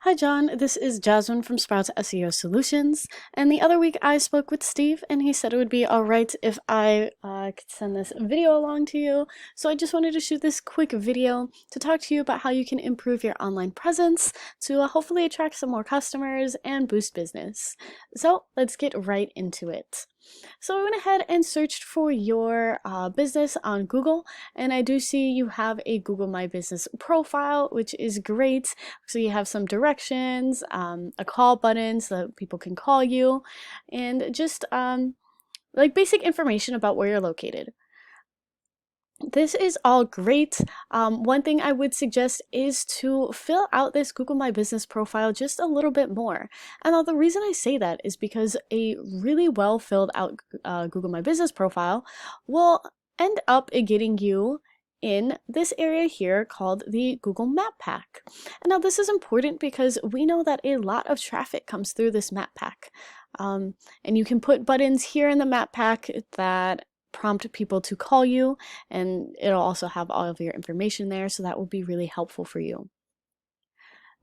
Hi John, this is Jasmine from Sprout SEO Solutions, and the other week I spoke with Steve and he said it would be alright if I could send this video along to you. So I just wanted to shoot this quick video to talk to you about how you can improve your online presence to hopefully attract some more customers and boost business. So let's get right into it. So I went ahead and searched for your business on Google, and I do see you have a Google My Business profile, which is great. So you have some directions, a call button so that people can call you, and just like basic information about where you're located. This is all great. One thing I would suggest is to fill out this Google My Business profile just a little bit more. And the reason I say that is because a really well filled out Google My Business profile will end up getting you in this area here called the Google Map Pack. And now this is important because we know that a lot of traffic comes through this map pack. And you can put buttons here in the map pack that prompt people to call you, and it'll also have all of your information there, so that will be really helpful for you.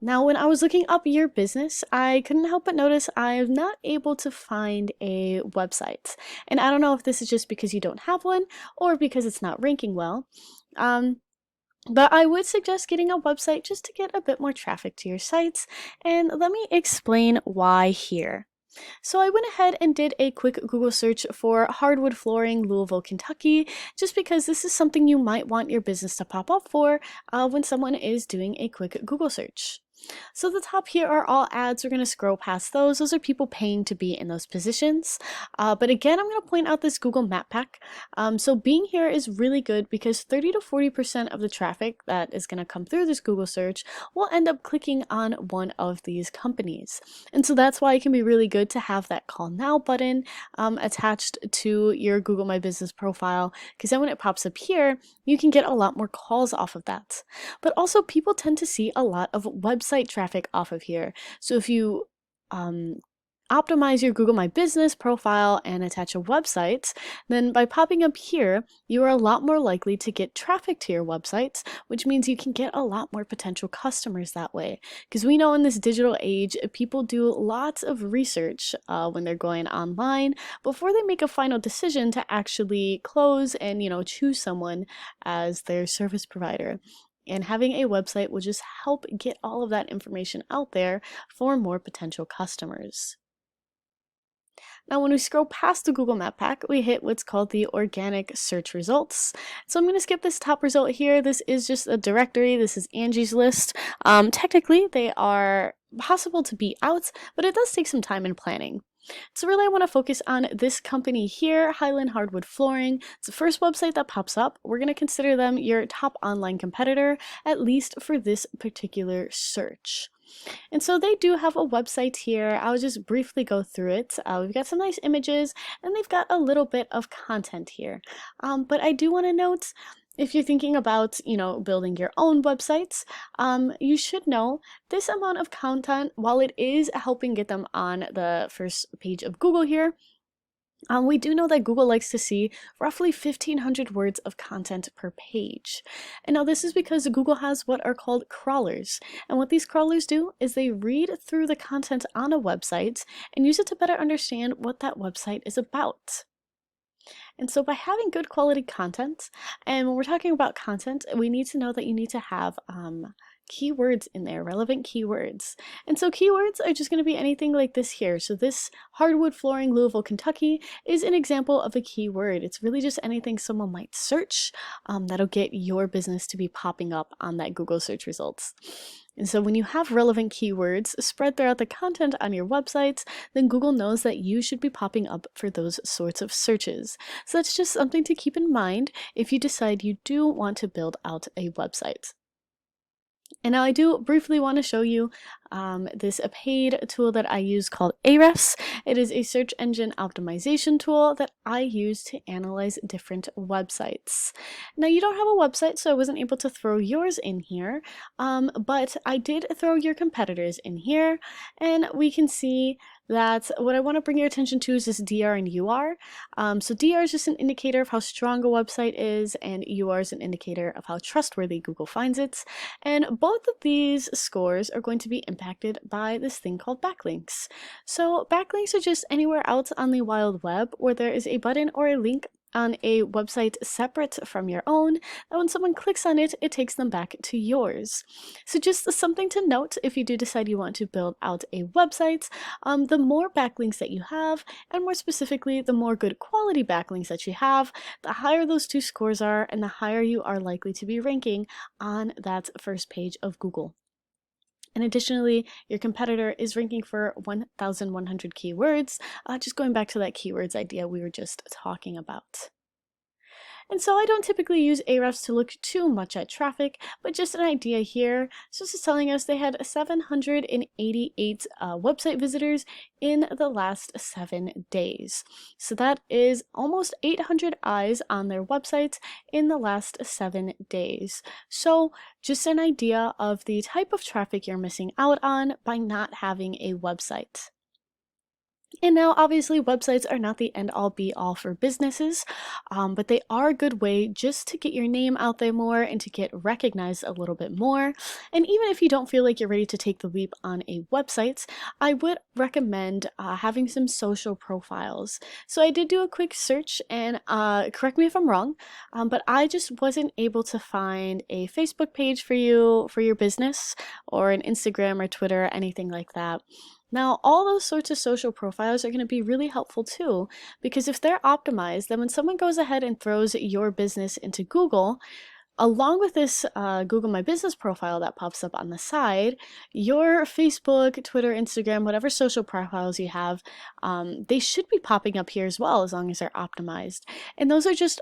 Now, when I was looking up your business, I couldn't help but notice I'm not able to find a website. And I don't know if this is just because you don't have one or because it's not ranking well. But I would suggest getting a website just to get a bit more traffic to your sites. And let me explain why here. So I went ahead and did a quick Google search for hardwood flooring, Louisville, Kentucky, just because this is something you might want your business to pop up for when someone is doing a quick Google search. So the top here are all ads. We're going to scroll past those. Those are people paying to be in those positions. But again, I'm going to point out this Google Map Pack. So being here is really good because 30 to 40% of the traffic that is going to come through this Google search will end up clicking on one of these companies. And so that's why it can be really good to have that call now button attached to your Google My Business profile, because then when it pops up here, you can get a lot more calls off of that. But also people tend to see a lot of website traffic off of here. So if you optimize your Google My Business profile and attach a website, then by popping up here, you are a lot more likely to get traffic to your websites, which means you can get a lot more potential customers that way. Because we know in this digital age, people do lots of research when they're going online before they make a final decision to actually close and, choose someone as their service provider. And having a website will just help get all of that information out there for more potential customers. Now, when we scroll past the Google Map Pack, we hit what's called the organic search results. So I'm going to skip this top result here. This is just a directory. This is Angie's List. Technically, they are possible to be out, but it does take some time and planning. So really I want to focus on this company here, Highland Hardwood Flooring. It's the first website that pops up. We're going to consider them your top online competitor, at least for this particular search. And so they do have a website here. I'll just briefly go through it. We've got some nice images and they've got a little bit of content here. But I do want to note, if you're thinking about, building your own websites, you should know this amount of content, while it is helping get them on the first page of Google here, we do know that Google likes to see roughly 1,500 words of content per page. And now this is because Google has what are called crawlers. And what these crawlers do is they read through the content on a website and use it to better understand what that website is about. And so by having good quality content, and when we're talking about content, we need to know that you need to have keywords in there, relevant keywords. And so keywords are just going to be anything like this here. So this hardwood flooring, Louisville, Kentucky is an example of a keyword. It's really just anything someone might search that'll get your business to be popping up on that Google search results. And so when you have relevant keywords spread throughout the content on your websites, then Google knows that you should be popping up for those sorts of searches. So that's just something to keep in mind if you decide you do want to build out a website. And now I do briefly want to show you this paid tool that I use called Ahrefs. It is a search engine optimization tool that I use to analyze different websites. Now you don't have a website, so I wasn't able to throw yours in here, but I did throw your competitors in here, and we can see that what I want to bring your attention to is this DR and UR. So DR is just an indicator of how strong a website is, and UR is an indicator of how trustworthy Google finds it. And both of these scores are going to be impacted impacted by this thing called backlinks. So backlinks are just anywhere else on the wild web where there is a button or a link on a website separate from your own, that when someone clicks on it, it takes them back to yours. So just something to note if you do decide you want to build out a website, the more backlinks that you have, and more specifically, the more good quality backlinks that you have, the higher those two scores are, and the higher you are likely to be ranking on that first page of Google. And additionally, your competitor is ranking for 1,100 keywords, just going back to that keywords idea we were just talking about. And so I don't typically use Ahrefs to look too much at traffic, but just an idea here. So this is telling us they had 788 website visitors in the last 7 days. So that is almost 800 eyes on their website in the last 7 days. So just an idea of the type of traffic you're missing out on by not having a website. And now, obviously, websites are not the end-all be-all for businesses, but they are a good way just to get your name out there more and to get recognized a little bit more. And even if you don't feel like you're ready to take the leap on a website, I would recommend having some social profiles. So I did do a quick search, and correct me if I'm wrong, but I just wasn't able to find a Facebook page for you, for your business, or an Instagram or Twitter, anything like that. Now, all those sorts of social profiles are going to be really helpful too, because if they're optimized, then when someone goes ahead and throws your business into Google, along with this Google My Business profile that pops up on the side, your Facebook, Twitter, Instagram, whatever social profiles you have, they should be popping up here as well, as long as they're optimized. And those are just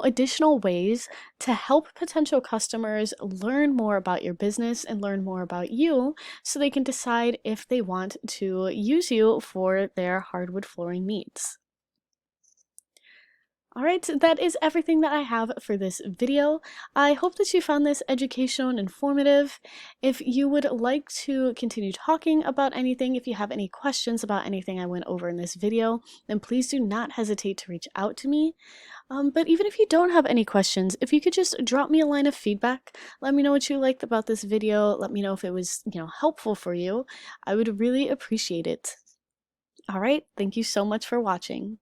additional ways to help potential customers learn more about your business and learn more about you so they can decide if they want to use you for their hardwood flooring needs. Alright, that is everything that I have for this video. I hope that you found this educational and informative. If you would like to continue talking about anything, if you have any questions about anything I went over in this video, then please do not hesitate to reach out to me. But even if you don't have any questions, if you could just drop me a line of feedback, let me know what you liked about this video, let me know if it was, helpful for you. I would really appreciate it. Alright, thank you so much for watching.